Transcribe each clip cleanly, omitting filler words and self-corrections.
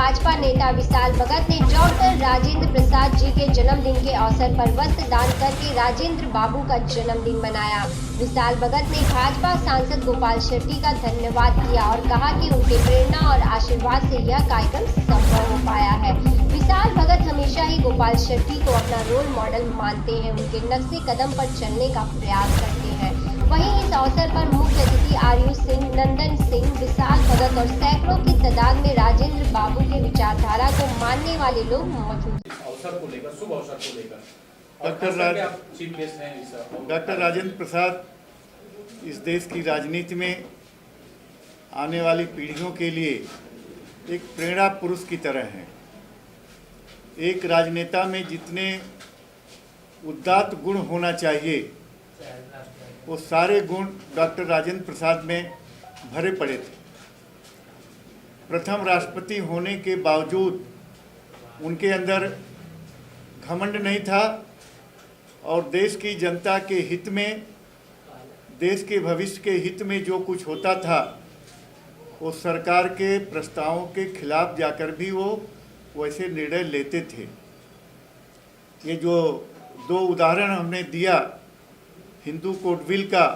भाजपा नेता विशाल भगत ने डॉक्टर राजेंद्र प्रसाद जी के जन्मदिन के अवसर पर वस्त्र दान करके राजेंद्र बाबू का जन्मदिन मनाया। विशाल भगत ने भाजपा सांसद गोपाल शेट्टी का धन्यवाद किया और कहा कि उनके प्रेरणा और आशीर्वाद से यह कार्यक्रम संभव हो पाया है। विशाल भगत हमेशा ही गोपाल शेट्टी को अपना रोल मॉडल मानते हैं, उनके नक्शे कदम पर चलने का प्रयास करते हैं। वहीं इस अवसर पर मुख्य अतिथि आयुष सिंह, नंदन सिंह, विशाल भगत और सैकड़ों की तादाद में राजेंद्र बाबू के विचारधारा को मानने वाले लोग मौजूद। अवसर को लेकर, शुभ अवसर को लेकर डॉक्टर राजेंद्र प्रसाद इस देश की राजनीति में आने वाली पीढ़ियों के लिए एक प्रेरणा पुरुष की तरह हैं। एक राजनेता में जितने उदात्त गुण होना चाहिए वो सारे गुण डॉक्टर राजेंद्र प्रसाद में भरे पड़े थे। प्रथम राष्ट्रपति होने के बावजूद उनके अंदर घमंड नहीं था और देश की जनता के हित में, देश के भविष्य के हित में जो कुछ होता था वो सरकार के प्रस्तावों के खिलाफ जाकर भी वो वैसे निर्णय लेते थे। ये जो दो उदाहरण हमने दिया, हिंदू कोड बिल का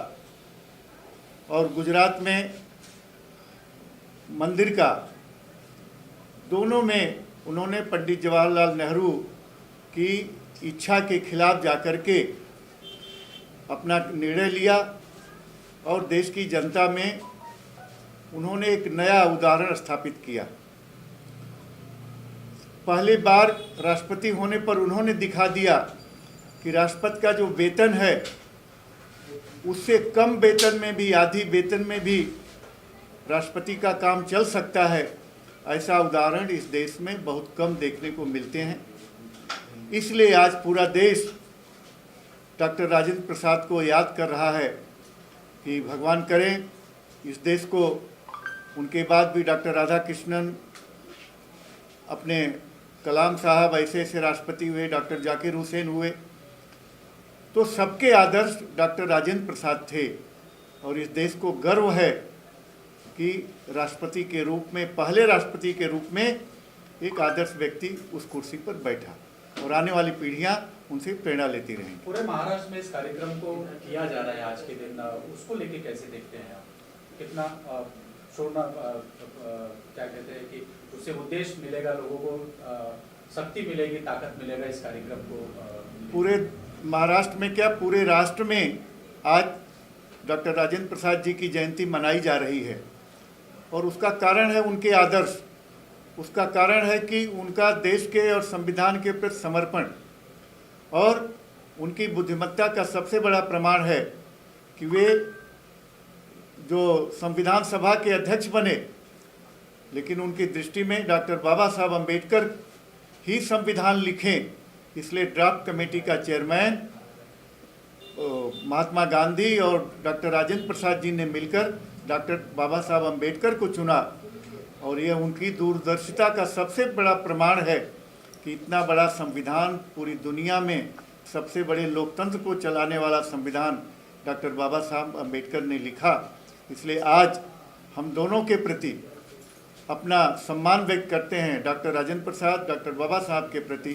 और गुजरात में मंदिर का, दोनों में उन्होंने पंडित जवाहरलाल नेहरू की इच्छा के खिलाफ जाकर के अपना निर्णय लिया और देश की जनता में उन्होंने एक नया उदाहरण स्थापित किया। पहली बार राष्ट्रपति होने पर उन्होंने दिखा दिया कि राष्ट्रपति का जो वेतन है उससे कम वेतन में भी, आधी वेतन में भी राष्ट्रपति का काम चल सकता है। ऐसा उदाहरण इस देश में बहुत कम देखने को मिलते हैं। इसलिए आज पूरा देश डॉक्टर राजेंद्र प्रसाद को याद कर रहा है कि भगवान करें इस देश को, उनके बाद भी डॉक्टर राधाकृष्णन, अपने कलाम साहब ऐसे ऐसे राष्ट्रपति हुए, डॉक्टर जाकिर हुसैन हुए, तो सबके आदर्श डॉक्टर राजेंद्र प्रसाद थे। और इस देश को गर्व है कि राष्ट्रपति के रूप में, पहले राष्ट्रपति के रूप में एक आदर्श व्यक्ति उस कुर्सी पर बैठा और आने वाली पीढ़ियां उनसे प्रेरणा लेती रहेंगी। पूरे महाराष्ट्र में इस कार्यक्रम को किया जा रहा है आज के दिन, उसको लेके कैसे देखते हैं आप? कितना छोड़ना, क्या कहते हैं कि उससे उद्देश्य मिलेगा, लोगों को शक्ति मिलेगी, ताकत मिलेगा इस कार्यक्रम को? पूरे महाराष्ट्र में क्या, पूरे राष्ट्र में आज डॉक्टर राजेंद्र प्रसाद जी की जयंती मनाई जा रही है और उसका कारण है उनके आदर्श। उसका कारण है कि उनका देश के और संविधान के प्रति समर्पण, और उनकी बुद्धिमत्ता का सबसे बड़ा प्रमाण है कि वे जो संविधान सभा के अध्यक्ष बने, लेकिन उनकी दृष्टि में डॉक्टर बाबा साहब अम्बेडकर ही संविधान लिखें, इसलिए ड्राफ्ट कमेटी का चेयरमैन महात्मा गांधी और डॉक्टर राजेंद्र प्रसाद जी ने मिलकर डॉक्टर बाबा साहब अम्बेडकर को चुना। और यह उनकी दूरदर्शिता का सबसे बड़ा प्रमाण है कि इतना बड़ा संविधान, पूरी दुनिया में सबसे बड़े लोकतंत्र को चलाने वाला संविधान डॉक्टर बाबा साहब अम्बेडकर ने लिखा। इसलिए आज हम दोनों के प्रति अपना सम्मान व्यक्त करते हैं, डॉक्टर राजेंद्र प्रसाद, डॉक्टर बाबा साहब के प्रति,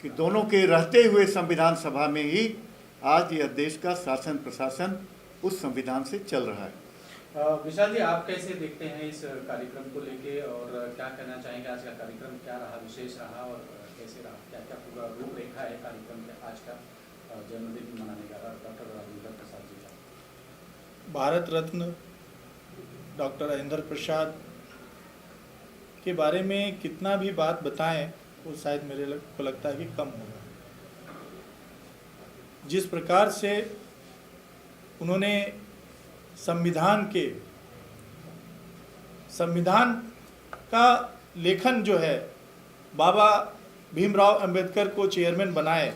कि दोनों के रहते हुए संविधान सभा में ही आज यह देश का शासन प्रशासन उस संविधान से चल रहा है। विशाल जी, आप कैसे देखते हैं इस कार्यक्रम को लेके और क्या कहना चाहेंगे? आज का कार्यक्रम क्या रहा, विशेष रहा और कैसे रहा? क्या क्या पूरा रूपरेखा है कार्यक्रम के आज का जन्मदिन मनाने का डॉक्टर राजेंद्र प्रसाद जी का? भारत रत्न डॉक्टर राजेंद्र प्रसाद के बारे में कितना भी बात बताएं वो शायद मेरे को लगता है कि कम होगा। जिस प्रकार से उन्होंने संविधान का लेखन जो है, बाबा भीमराव अंबेडकर को चेयरमैन बनाए,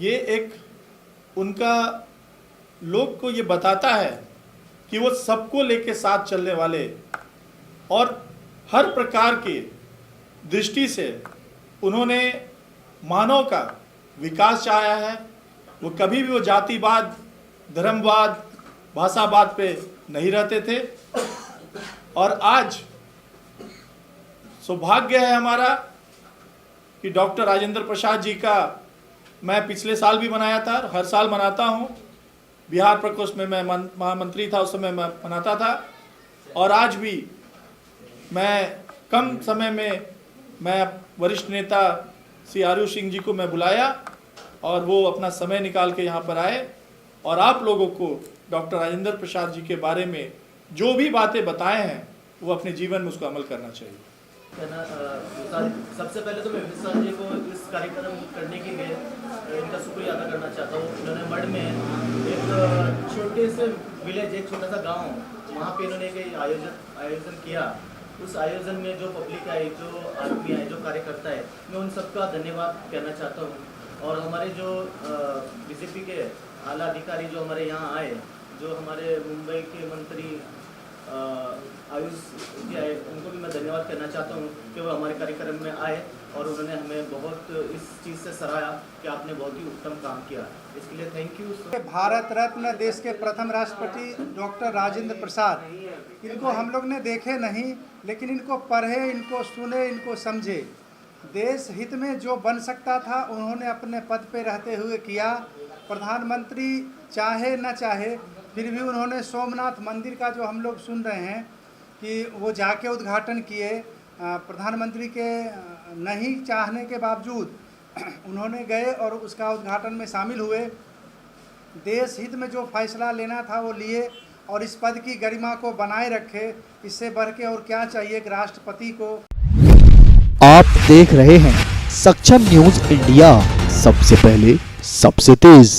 ये एक उनका लोग को ये बताता है कि वो सबको लेके साथ चलने वाले और हर प्रकार की दृष्टि से उन्होंने मानव का विकास चाहा है। वो कभी भी वो जातिवाद, धर्मवाद, भाषावाद पे नहीं रहते थे। और आज सौभाग्य है हमारा कि डॉक्टर राजेंद्र प्रसाद जी का मैं पिछले साल भी मनाया था, हर साल मनाता हूँ। बिहार प्रकोष्ठ में मैं महामंत्री था, उस समय मैं मनाता था। और आज भी मैं कम समय में मैं वरिष्ठ नेता श्री आरू सिंह जी को मैं बुलाया और वो अपना समय निकाल के यहाँ पर आए और आप लोगों को डॉक्टर राजेंद्र प्रसाद जी के बारे में जो भी बातें बताए हैं वो अपने जीवन में उसको अमल करना चाहिए। सबसे पहले तो मैं विशाल जी को इस कार्यक्रम करने के लिए इनका शुक्रिया अदा करना चाहता हूँ। इन्होंने मढ़ में एक छोटे से विलेज, एक छोटा सा गांव, वहाँ पे इन्होंने एक आयोजन किया। उस आयोजन में जो पब्लिक आई, जो आदमी आए, जो कार्यकर्ता है, मैं उन सबका धन्यवाद कहना चाहता हूँ। और हमारे जो बीजेपी के आला अधिकारी जो हमारे यहाँ आए, जो हमारे मुंबई के मंत्री आयुष जी आए, उनको भी मैं धन्यवाद करना चाहता हूँ कि वो हमारे कार्यक्रम में आए और उन्होंने हमें बहुत इस चीज़ से सराहा कि आपने बहुत ही उत्तम काम किया। इसके लिए थैंक यू। भारत रत्न देश के प्रथम राष्ट्रपति डॉक्टर राजेंद्र प्रसाद, इनको हम लोग ने देखे नहीं, लेकिन इनको पढ़े, इनको सुने, इनको समझे। देश हित में जो बन सकता था उन्होंने अपने पद पे रहते हुए किया। प्रधानमंत्री चाहे न चाहे फिर भी उन्होंने सोमनाथ मंदिर का जो हम लोग सुन रहे हैं कि वो जाके उद्घाटन किए, प्रधानमंत्री के नहीं चाहने के बावजूद उन्होंने गए और उसका उद्घाटन में शामिल हुए। देश हित में जो फैसला लेना था वो लिए और इस पद की गरिमा को बनाए रखे। इससे बढ़ के और क्या चाहिए एक राष्ट्रपति को। आप देख रहे हैं सक्षम न्यूज इंडिया, सबसे पहले सबसे तेज।